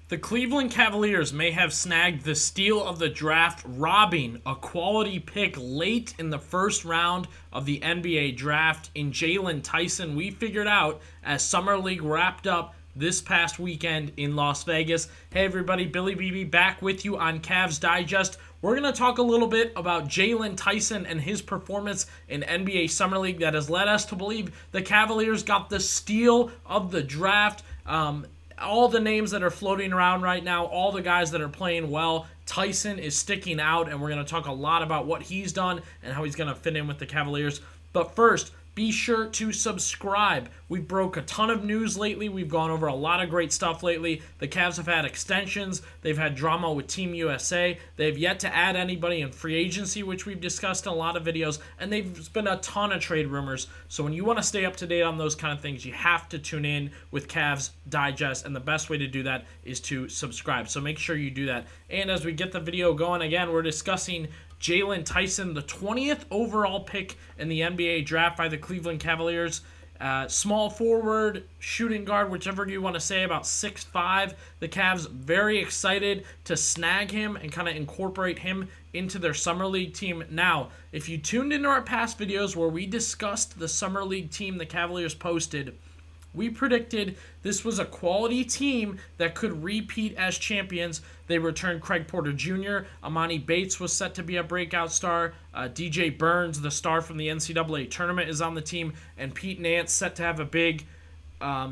The Cleveland Cavaliers may have snagged the steal of the draft, robbing a quality pick late in the first round of the NBA draft in Jalen Tyson. We figured out as Summer League wrapped up this past weekend in Las Vegas. Hey everybody, Billy BB back with you on Cavs Digest. We're going to talk a little bit about Jalen Tyson and his performance in NBA Summer League that has led us to believe the Cavaliers got the steal of the draft. All the names that are floating around right now, all the guys that are playing well, Tyson is sticking out, and we're going to talk a lot about what he's done and how he's going to fit in with the Cavaliers. But first, be sure to subscribe. We broke a ton of news lately. We've gone over a lot of great stuff lately. The Cavs have had extensions. They've had drama with Team USA. They've yet to add anybody in free agency, which we've discussed in a lot of videos. And there's been a ton of trade rumors. So when you want to stay up to date on those kind of things, you have to tune in with Cavs Digest. And the best way to do that is to subscribe. So make sure you do that. And as we get the video going, again, we're discussing Jalen Tyson, the 20th overall pick in the NBA draft by the Cleveland Cavaliers. Small forward, shooting guard, whichever you want to say, about 6'5". The Cavs very excited to snag him and kind of incorporate him into their Summer League team. Now, if you tuned into our past videos where we discussed the Summer League team the Cavaliers posted, we predicted this was a quality team that could repeat as champions. They returned Craig Porter Jr., Amani Bates was set to be a breakout star, DJ Burns, the star from the NCAA tournament, is on the team, and Pete Nance set to have a big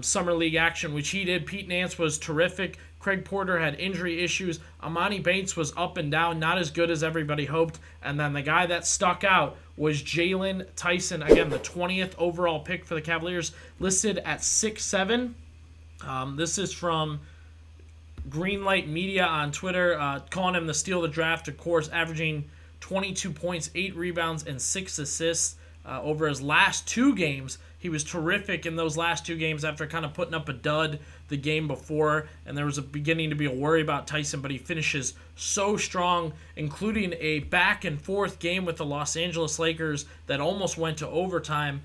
Summer League action, which he did. Pete Nance was terrific. Craig Porter had injury issues. Amani Bates was up and down, not as good as everybody hoped. And then the guy that stuck out was Jalen Tyson. Again, the 20th overall pick for the Cavaliers, listed at 6'7". This is from Greenlight Media on Twitter, calling him the steal of the draft, of course, averaging 22 points, 8 rebounds, and 6 assists over his last 2 games. He was terrific in those last 2 games after kind of putting up a dud the game before, and there was beginning to be a worry about Tyson, but he finishes so strong, including a back-and-forth game with the Los Angeles Lakers that almost went to overtime.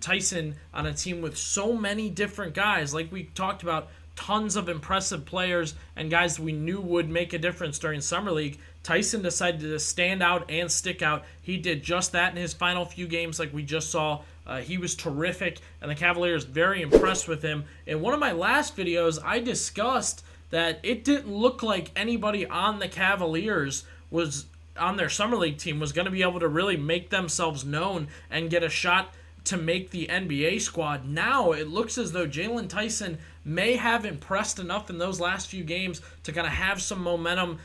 Tyson on a team with so many different guys, like we talked about, tons of impressive players and guys we knew would make a difference during Summer League. Tyson decided to stand out and stick out. He did just that in his final few games like we just saw. He was terrific, and the Cavaliers very impressed with him. In one of my last videos, I discussed that it didn't look like anybody on the Cavaliers was on their Summer League team was going to be able to really make themselves known and get a shot to make the NBA squad. Now it looks as though Jalen Tyson may have impressed enough in those last few games to kind of have some momentum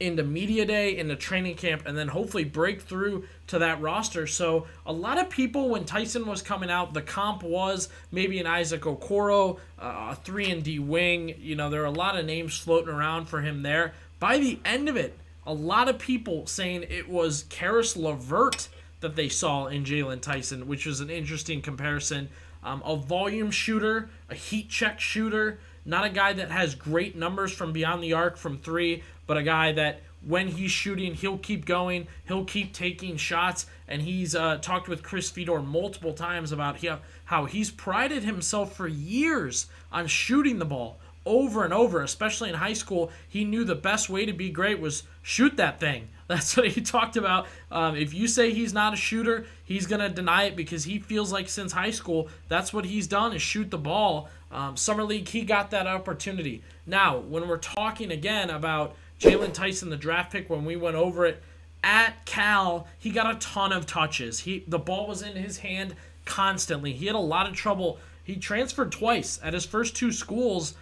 into media day, into training camp, and then hopefully break through to that roster. So a lot of people, when Tyson was coming out, the comp was maybe an Isaac Okoro, a 3-and-D wing. You know, there are a lot of names floating around for him there. By the end of it, a lot of people saying it was Karis LeVert that they saw in Jalen Tyson, which was an interesting comparison. A volume shooter, a heat check shooter, not a guy that has great numbers from beyond the arc from 3, but a guy that when he's shooting, he'll keep going, he'll keep taking shots, and he's talked with Chris Fedor multiple times about how he's prided himself for years on shooting the ball over and over, especially in high school. He knew the best way to be great was shoot that thing. That's what he talked about. If you say he's not a shooter, he's going to deny it because he feels like since high school, that's what he's done is shoot the ball. Summer League, he got that opportunity. Now, when we're talking again about Jalen Tyson, the draft pick, when we went over it, at Cal, he got a ton of touches. The ball was in his hand constantly. He had a lot of trouble. He transferred twice at his first 2 schools.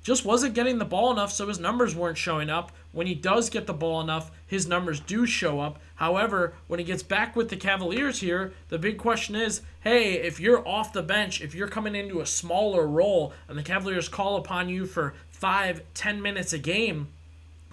Just wasn't getting the ball enough, so his numbers weren't showing up. When he does get the ball enough, his numbers do show up. However, when he gets back with the Cavaliers here, the big question is, hey, if you're off the bench, if you're coming into a smaller role, and the Cavaliers call upon you for 5-10 minutes a game,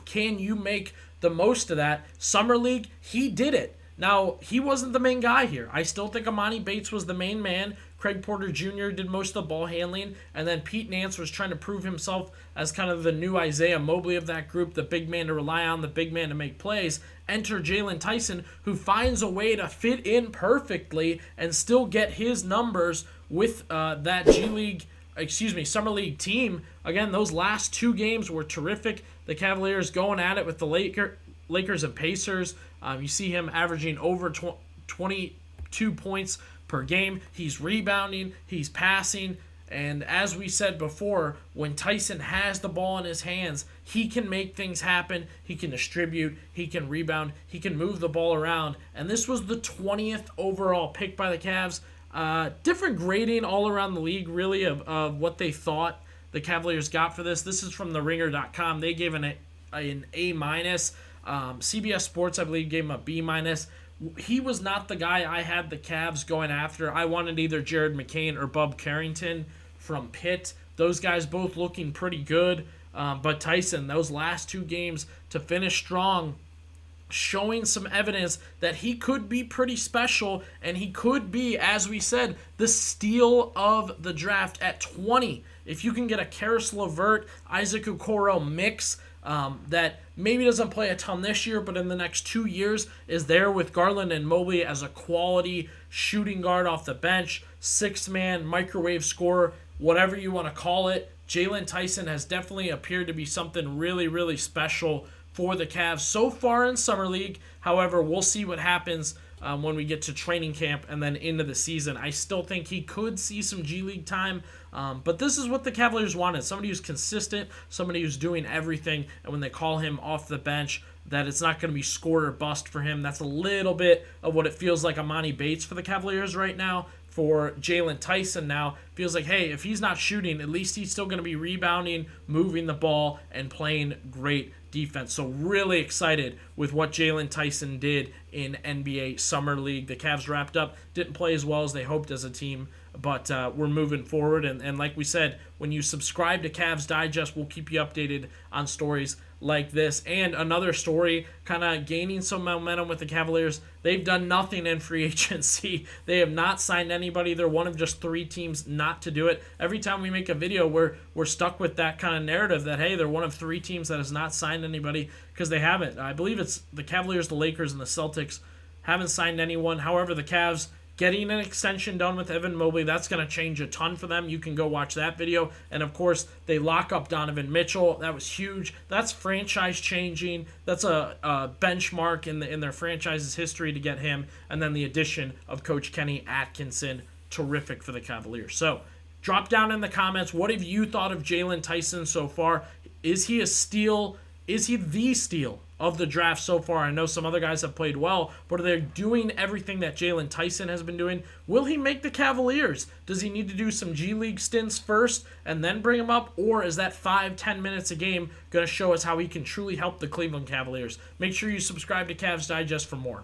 can you make the most of that? Summer League, he did it. Now, he wasn't the main guy here. I still think Amani Bates was the main man. Craig Porter Jr. did most of the ball handling, and then Pete Nance was trying to prove himself as kind of the new Isaiah Mobley of that group, the big man to rely on, the big man to make plays. Enter Jalen Tyson, who finds a way to fit in perfectly and still get his numbers with that G League Summer League team. Again, those last 2 games were terrific. The Cavaliers going at it with the Lakers and Pacers. You see him averaging over 22 points per game. He's rebounding, he's passing, and as we said before, when Tyson has the ball in his hands, he can make things happen. He can distribute, he can rebound, he can move the ball around. And this was the 20th overall pick by the Cavs. Different grading all around the league, really, of what they thought the Cavaliers got for this. This is from TheRinger.com. They gave an A-. CBS Sports, I believe, gave him a B-. He was not the guy I had the Cavs going after. I wanted either Jared McCain or Bub Carrington from Pitt. Those guys both looking pretty good. But Tyson, those last 2 games to finish strong, showing some evidence that he could be pretty special, and he could be, as we said, the steal of the draft at 20. If you can get a Karis LeVert, Isaac Okoro mix that maybe doesn't play a ton this year, but in the next 2 years is there with Garland and Mobley as a quality shooting guard off the bench, 6-man, microwave scorer, whatever you want to call it. Jalen Tyson has definitely appeared to be something really, really special for the Cavs so far in Summer League. However, we'll see what happens when we get to training camp and then into the season. I still think he could see some G League time, but this is what the Cavaliers wanted. Somebody who's consistent, somebody who's doing everything, and when they call him off the bench, that it's not going to be score or bust for him. That's a little bit of what it feels like Amani Bates for the Cavaliers right now. For Jalen Tyson now, feels like, hey, if he's not shooting, at least he's still going to be rebounding, moving the ball, and playing great defense. So really excited with what Jalen Tyson did in NBA Summer League. The Cavs wrapped up, didn't play as well as they hoped as a team, but we're moving forward. And like we said, when you subscribe to Cavs Digest, we'll keep you updated on stories like this. And another story kind of gaining some momentum with the Cavaliers. They've done nothing in free agency. They have not signed anybody. They're one of just 3 teams not to do it. Every time we make a video, we're stuck with that kind of narrative that, hey, they're one of 3 teams that has not signed anybody, because they haven't. I believe it's the Cavaliers, the Lakers, and the Celtics haven't signed anyone. However, the Cavs getting an extension done with Evan Mobley, that's going to change a ton for them. You can go watch that video. And, of course, they lock up Donovan Mitchell. That was huge. That's franchise-changing. That's a benchmark in their franchise's history to get him. And then the addition of Coach Kenny Atkinson, terrific for the Cavaliers. So, drop down in the comments. What have you thought of Jalen Tyson so far? Is he a steal? Is he the steal of the draft so far? I know some other guys have played well, but are they doing everything that Jalen Tyson has been doing? Will he make the Cavaliers? Does he need to do some G League stints first and then bring him up? Or is that 5-10 minutes a game going to show us how he can truly help the Cleveland Cavaliers? Make sure you subscribe to Cavs Digest for more.